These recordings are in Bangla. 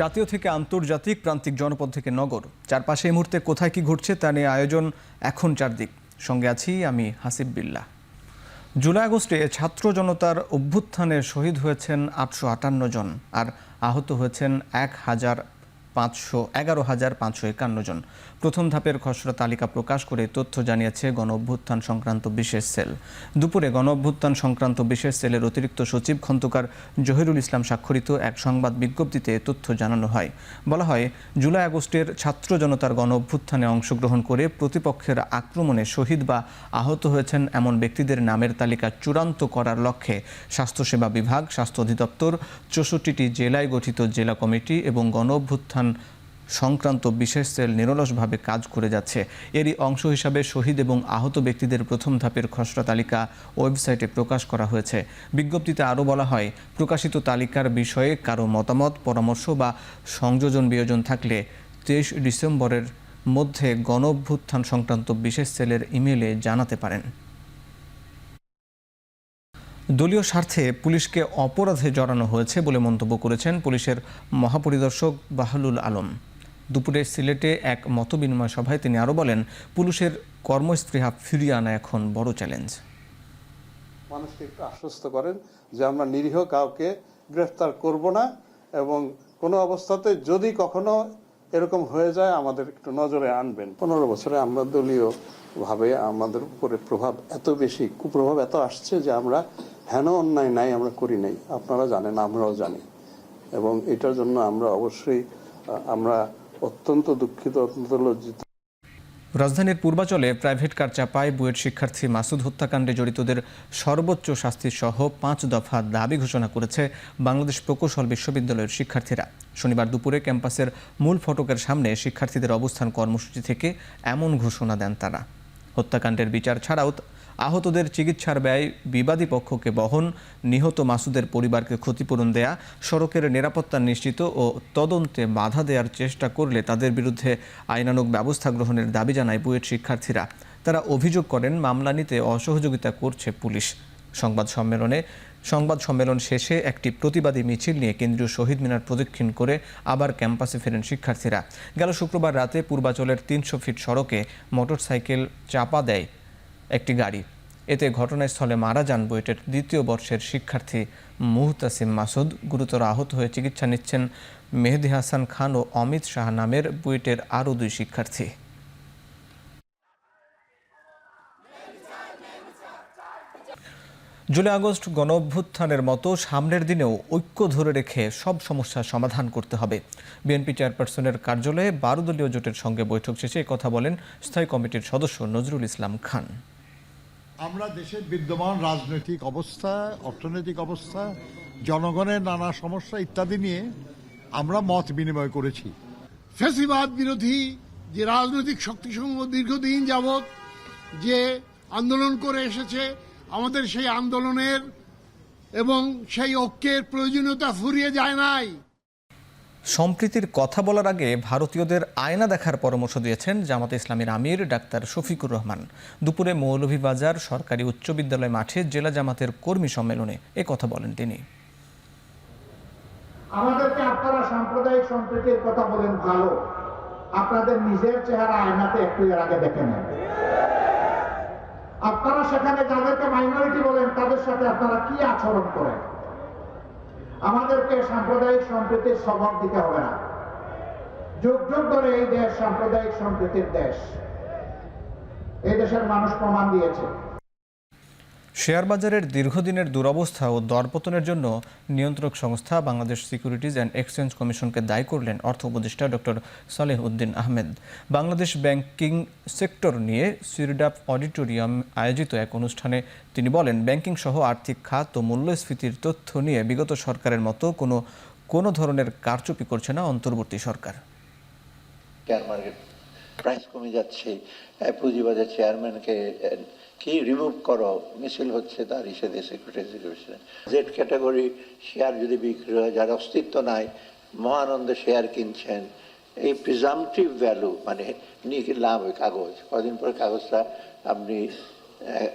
জাতীয় থেকে আন্তর্জাতিক, প্রান্তিক জনপদ থেকে নগর, চারপাশে এই মুহূর্তে কোথায় কি ঘটছে তা নিয়ে আয়োজন এখন চারদিক। সঙ্গে আছি আমি হাসিব বিল্লাহ। জুলাই আগস্টে ছাত্র জনতার অভ্যুত্থানে শহীদ হয়েছেন ৮৫৮ জন আর আহত হয়েছেন ১১,৫৫১ জন। প্রথম ধাপের খসড়া তালিকা প্রকাশ করে তথ্য জানিয়েছে গণ অভ্যুত্থান সংক্রান্ত বিশেষ সেল। দুপুরে গণ অভ্যুত্থান সংক্রান্ত বিশেষ সেলের অতিরিক্ত সচিব খন্দকার জহিরুল ইসলাম স্বাক্ষরিত এক সংবাদ বিজ্ঞপ্তিতে তথ্য জানানো হয়। বলা হয়, জুলাই আগস্টের ছাত্র জনতার গণ অভ্যুত্থানে অংশগ্রহণ করে প্রতিপক্ষের আক্রমণে শহীদ বা আহত হয়েছেন এমন ব্যক্তিদের নামের তালিকা চূড়ান্ত করার লক্ষ্যে স্বাস্থ্যসেবা বিভাগ, স্বাস্থ্য অধিদপ্তর, ৬৪টি জেলায় গঠিত জেলা কমিটি এবং গণ অভ্যুত্থান সংক্রান্ত বিশেষ সেল নিরলসভাবে কাজ করে যাচ্ছে। এরই অংশ হিসাবে শহীদ এবং আহত ব্যক্তিদের প্রথম ধাপের খসড়া তালিকা ওয়েবসাইটে প্রকাশ করা হয়েছে। বিজ্ঞপ্তিতে আরও বলা হয়, প্রকাশিত তালিকার বিষয়ে কারো মতামত, পরামর্শ বা সংযোজন বিয়োজন থাকলে ২৩ ডিসেম্বরের মধ্যে গণ অভ্যুত্থান সংক্রান্ত বিশেষ সেলের ইমেইলে জানাতে পারেন। দলীয় স্বার্থে পুলিশকে অপরাধে জড়ানো হয়েছে বলে মন্তব্য করেছেন পুলিশের মহাপরিদর্শক বাহলুল আলম। দুপুরে সিলেটে এক মতবিনিময় সভায় তিনি আরও বলেন, পুলিশের কর্মস্পৃহা ফিরিয়ে আনা এখন বড় চ্যালেঞ্জ। মানুষকে একটু আশ্বস্ত করেন যে আমরা নিরীহ কাউকে গ্রেফতার করব না, এবং কোনো অবস্থাতে যদি কখনো এরকম হয়ে যায় আমাদের একটু নজরে আনবেন। ১৫ বছরে আমরা দলীয় ভাবে আমাদের উপরে প্রভাব এত বেশি, কুপ্রভাব এত আসছে যে আমরা হেন অন্যায় নাই আমরা করি নাই। আপনারা জানেন, আমরাও জানি, এবং এটার জন্য আমরা অবশ্যই অত্যন্ত দুঃখিত, অত্যন্ত লজ্জিত। রাজধানীর পূর্বাচলে প্রাইভেট কার চাপায় বুয়েট শিক্ষার্থী মাসুদ হত্যাকাণ্ডে জড়িতদের সর্বোচ্চ শাস্তি সহ ৫ দফা দাবি ঘোষণা করেছে বাংলাদেশ প্রকৌশল বিশ্ববিদ্যালয়ের শিক্ষার্থীরা। শনিবার দুপুরে ক্যাম্পাসের মূল ফটকের সামনে শিক্ষার্থীদের অবস্থান কর্মসূচি থেকে এমন ঘোষণা দেন তারা। হত্যাকাণ্ডের বিচার ছাড়াও আহতদের চিকিৎসার ব্যয় বিবাদী পক্ষকে বহন, নিহত মাসুদের পরিবারকে ক্ষতিপূরণ দেয়া, সড়কের নিরাপত্তা নিশ্চিত ও তদন্তে বাধা দেওয়ার চেষ্টা করলে তাদের বিরুদ্ধে আইনানুগ ব্যবস্থা গ্রহণের দাবি জানায় বুয়েট শিক্ষার্থীরা। তারা অভিযোগ করেন, মামলা নিতে অসহযোগিতা করছে পুলিশ। সংবাদ সম্মেলন শেষে একটি প্রতিবাদী মিছিল নিয়ে কেন্দ্রীয় শহীদ মিনার প্রদক্ষিণ করে আবার ক্যাম্পাসে ফেরেন শিক্ষার্থীরা। গেল শুক্রবার রাতে পূর্বাচলের ৩০০ ফিট সড়কে মোটরসাইকেল চাপা দেয় একটি গাড়ি। এতে ঘটনাস্থলে মারা যান বুয়েটের ২য় বর্ষের শিক্ষার্থী মুহতাসিম মাসুদ। গুরুতর আহত হয়ে চিকিৎসা নিচ্ছেন মেহেদি হাসান খান ও অমিত শাহ নামের বুয়েটের আরও ২ শিক্ষার্থী। জুলাই আগস্ট গণ অভ্যুত্থানের মতো সামনের দিনেও ঐক্য ধরে রেখে সব সমস্যার সমাধান করতে হবে। বিএনপি চেয়ারপারসনের কার্যালয়ে ১২ দলীয় জোটের সঙ্গে বৈঠক শেষে কথা বলেন স্থায়ী কমিটির সদস্য নজরুল ইসলাম খান। আমরা দেশের বিদ্যমান রাজনৈতিক অবস্থা, অর্থনৈতিক অবস্থা, জনগণের নানা সমস্যা ইত্যাদি নিয়ে আমরা মত বিনিময় করেছি। ফ্যাসিবাদ বিরোধী যে রাজনৈতিক শক্তিসমূহ দীর্ঘদিন যাবৎ যে আন্দোলন করে এসেছে, আমাদের সেই আন্দোলনের এবং সেই ঐক্যের প্রয়োজনীয়তা ফুরিয়ে যায় নাই। সম্প্রীতির কথা বলার আগে ভারতীয়দের আয়না দেখার পরামর্শ দিয়েছেন জামাতে ইসলামীর আমির ডাক্তার শফিকুর রহমান। দুপুরে মৌলভীবাজার সরকারি উচ্চ বিদ্যালয় মাঠে জেলা জামাতের কর্মী সম্মেলনে এ কথা বলেন তিনি। আমাদেরকে আপনারা সাম্প্রদায়িক সম্প্রীতির কথা বলেন, ভালো, আপনাদের নিজের চেহারা আয়নাতে একটু এর আগে দেখে নেন। আপনারা সেখানে যাদেরকে মাইনরিটি বলেন তাদের সাথে আপনারা কি আচরণ করেন। আমাদেরকে সাম্প্রদায়িক সম্প্রীতির স্বভাব দিতে হবে না। যুগ যুগ ধরে এই দেশ সাম্প্রদায়িক সম্প্রীতির দেশ। এই দেশের মানুষ প্রমাণ দিয়েছে। শেয়ার বাজারের দীর্ঘদিনের দুরবস্থা ও দরপতনের জন্য নিয়ন্ত্রক সংস্থা বাংলাদেশ সিকিউরিটিজ অ্যান্ড এক্সচেঞ্জ কমিশনকে দায়ী করলেন অর্থ উপদেষ্টা doctor Saleh Uddin Ahmed. Bangladesh banking sector নিয়ে সিরডাপ অডিটোরিয়াম আয়োজিত এক অনুষ্ঠানে তিনি বলেন, ব্যাংকিং সহ আর্থিক খাত ও মূল্যস্ফীতির তথ্য নিয়ে বিগত সরকারের মতো কোনো ধরনের কারচুপি করছে না অন্তর্বর্তী সরকার। প্রাইস কমে যাচ্ছে, পুঁজিবাজার চেয়ারম্যানকে কি রিমুভ করো মিছিল হচ্ছে তার হিসেবে সেক্রেটারি জেড ক্যাটাগরি শেয়ার যদি বিক্রি হয়, যার অস্তিত্ব নাই, মহানন্দে শেয়ার কিনছেন, এই প্রিজাম্পটিভ ভ্যালু মানে নিয়ে লাভ ওই কাগজ, কদিন পরে কাগজটা আপনি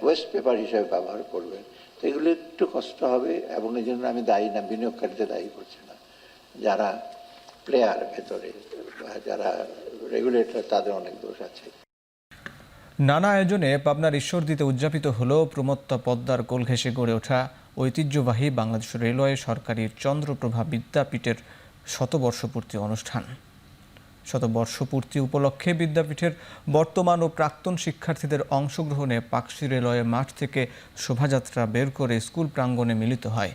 ওয়েস্ট পেপার হিসেবে ব্যবহার করবেন। তো এগুলো একটু কষ্ট হবে, এবং এই জন্য আমি দায়ী না, বিনিয়োগকারীদের দায়ী করছে না, যারা প্লেয়ার ভেতরে বা যারা রেগুলেটর তাদের অনেক দোষ আছে। নানা আয়োজনে পাবনার ঈশ্বরদীতে উদযাপিত হল প্রমত্তা পদ্মার কোল ঘেঁষে গড়ে ওঠা ঐতিহ্যবাহী বাংলাদেশ রেলওয়ে সরকারি চন্দ্রপ্রভা বিদ্যাপীঠের শতবর্ষপূর্তি অনুষ্ঠান। শতবর্ষপূর্তি উপলক্ষে বিদ্যাপীঠের বর্তমান ও প্রাক্তন শিক্ষার্থীদের অংশগ্রহণে পাকশী রেলওয়ে মাঠ থেকে শোভাযাত্রা বের করে স্কুল প্রাঙ্গণে মিলিত হয়।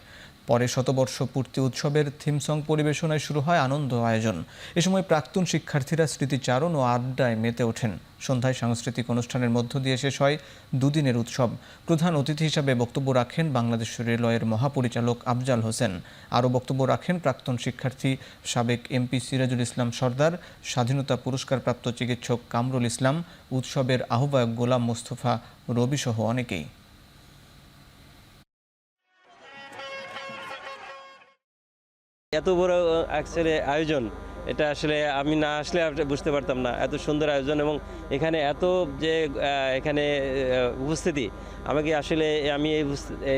পরে শতবর্ষ পূর্তি উৎসবের থিম সং পরিবেশনায় শুরু হয় আনন্দ আয়োজন। এ সময় প্রাক্তন শিক্ষার্থীরা স্মৃতিচারণ ও আড্ডায় মেতে ওঠেন। সন্ধ্যায় সাংস্কৃতিক অনুষ্ঠানের মধ্য দিয়ে শেষ হয় দুদিনের উৎসব। প্রধান অতিথি হিসাবে বক্তব্য রাখেন বাংলাদেশ রেলওয়ের মহাপরিচালক আফজাল হোসেন। আরও বক্তব্য রাখেন প্রাক্তন শিক্ষার্থী সাবেক এমপি সিরাজুল ইসলাম সর্দার, স্বাধীনতা পুরস্কারপ্রাপ্ত চিকিৎসক কামরুল ইসলাম, উৎসবের আহ্বায়ক গোলাম মোস্তফা রবি সহ অনেকেই। এত বড় অ্যাকচুয়ালি আয়োজন, এটা আসলে আমি না আসলে বুঝতে পারতাম না। এত সুন্দর আয়োজন এবং এখানে এত যে এখানে উপস্থিতি, আমাকে আসলে আমি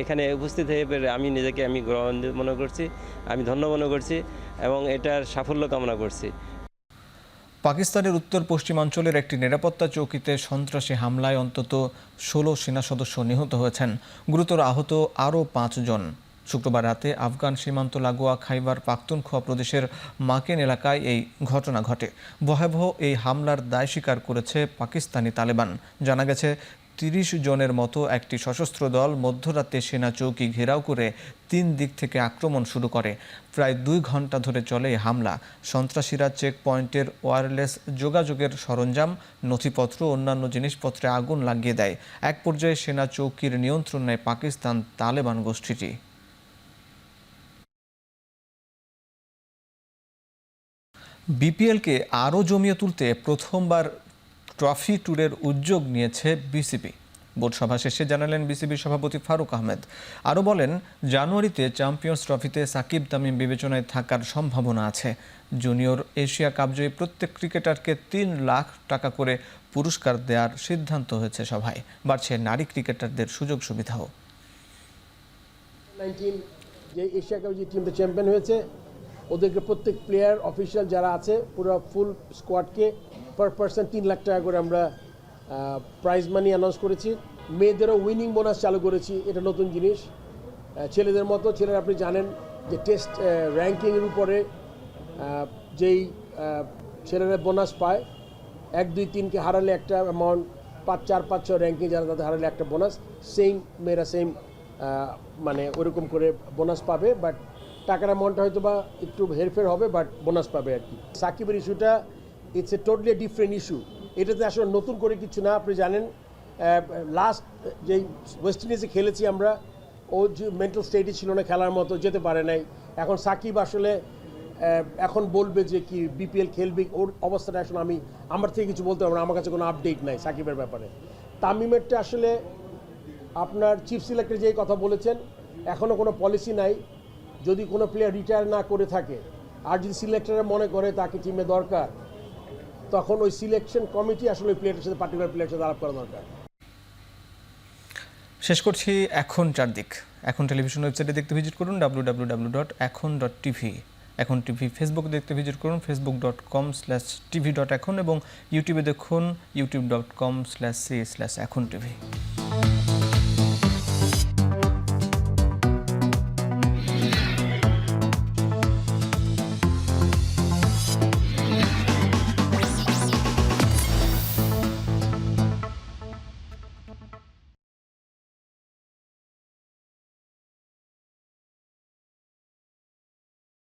এখানে উপস্থিত হয়ে পেরে আমি নিজেকে আমি গৌরবান্বিত মনে করছি, আমি ধন্য মনে করছি এবং এটার সাফল্য কামনা করছি। পাকিস্তানের উত্তর পশ্চিমাঞ্চলের একটি নিরাপত্তা চৌকিতে সন্ত্রাসী হামলায় অন্তত 16 সেনা সদস্য নিহত হয়েছেন, গুরুতর আহত আরও 5 জন। শুক্রবার রাতে আফগান সীমান্ত লাগোয়া খাইবার পাখতুনখোয়া প্রদেশের মাকেন এলাকায় এই ঘটনা ঘটে। ভয়াবহ এই হামলার দায় স্বীকার করেছে পাকিস্তানি তালেবান। জানা গেছে 30 জনের মতো একটি সশস্ত্র দল মধ্যরাতে সেনা চৌকি ঘেরাও করে 3 দিক থেকে আক্রমণ শুরু করে। প্রায় 2 ঘন্টা ধরে চলে এই হামলা। সন্ত্রাসীরা চেক পয়েন্টের ওয়্যারলেস যোগাযোগের সরঞ্জাম, নথিপত্র ও অন্যান্য জিনিসপত্রে আগুন লাগিয়ে দেয়। এক পর্যায়ে সেনা চৌকির নিয়ন্ত্রণ নেয় পাকিস্তান তালেবান গোষ্ঠীটি। বিপিএলকে আরও জমিয়ে তুলতে প্রথমবার ট্রফি ট্যুরের উদ্যোগ নিয়েছে বিসিবি। বোর্ড সভা শেষে জানালেন বিসিবির সভাপতি ফারুক আহমেদ। আরও বলেন, জানুয়ারিতে চ্যাম্পিয়ন্স ট্রফিতে সাকিব তামিম বিবেচনায় থাকার সম্ভাবনা আছে। জুনিয়র এশিয়া কাপজয়ী প্রত্যেক ক্রিকেটারকে 3 লাখ টাকা করে পুরস্কার দেওয়ার সিদ্ধান্ত হয়েছে সভায়। বাড়ছে নারী ক্রিকেটারদের সুযোগ সুবিধাও। 19 যে এশিয়া কাপ যে টিমটা চ্যাম্পিয়ন হয়েছে, ওদেরকে প্রত্যেক প্লেয়ার অফিসিয়াল যারা আছে পুরো ফুল স্কোয়াডকে পার পার্সন 3 লাখ টাকা করে আমরা প্রাইজ মানি অ্যানাউন্স করেছি। মেয়েদেরও উইনিং বোনাস চালু করেছি, এটা নতুন জিনিস। ছেলেদের মতো ছেলেরা আপনি জানেন যে টেস্ট র্যাঙ্কিংয়ের উপরে যেই ছেলেরা বোনাস পায়, 1, 2, 3কে হারালে একটা অ্যামাউন্ট, 5, 4, 5, 6 র্যাঙ্কিং যারা তাদের হারালে একটা বোনাস, সেম মেয়েরা সেম মানে ওরকম করে বোনাস পাবে। বাট টাকার অ্যামাউন্টটা হয়তো বা একটু হেরফের হবে, বাট বোনাস পাবে আর কি। সাকিবের ইস্যুটা it's a totally different issue. এটাতে আসলে নতুন করে কিছু না। আপনি জানেন লাস্ট যেই ওয়েস্ট ইন্ডিজে খেলেছি আমরা, ও যে মেন্টাল স্টেটই ছিল না, খেলার মতো যেতে পারে নাই। এখন সাকিব আসলে এখন বলবে যে কি বিপিএল খেলবে, ওর অবস্থাটা আসলে আমার থেকে কিছু বলতে পারবো না, আমার কাছে কোনো আপডেট নাই সাকিবের ব্যাপারে। তামিমেরটা আসলে আপনার চিফ সিলেক্টর যেই কথা বলেছেন, এখনও কোনো পলিসি নাই। যদি কোনো প্লেয়ার রিটায়ার না করে থাকে আর যদি সিলেক্টরে মনে করে তাকে টিমে দরকার, তখন ওই সিলেকশন কমিটি আসলে ওই প্লেয়ারের সাথে পার্টিকুলার প্লেয়ারের সাথে আলাপ করা দরকার। শেষ করছি এখন চারদিক। এখন টেলিভিশন ওয়েবসাইটে দেখতে ভিজিট করুন www.ekhon.tv। এখন টিভি ফেসবুক দেখতে ভিজিট করুন facebook.com/tv.ekhon এবং ইউটিউবে দেখুন youtube.com/c/ekhon tv।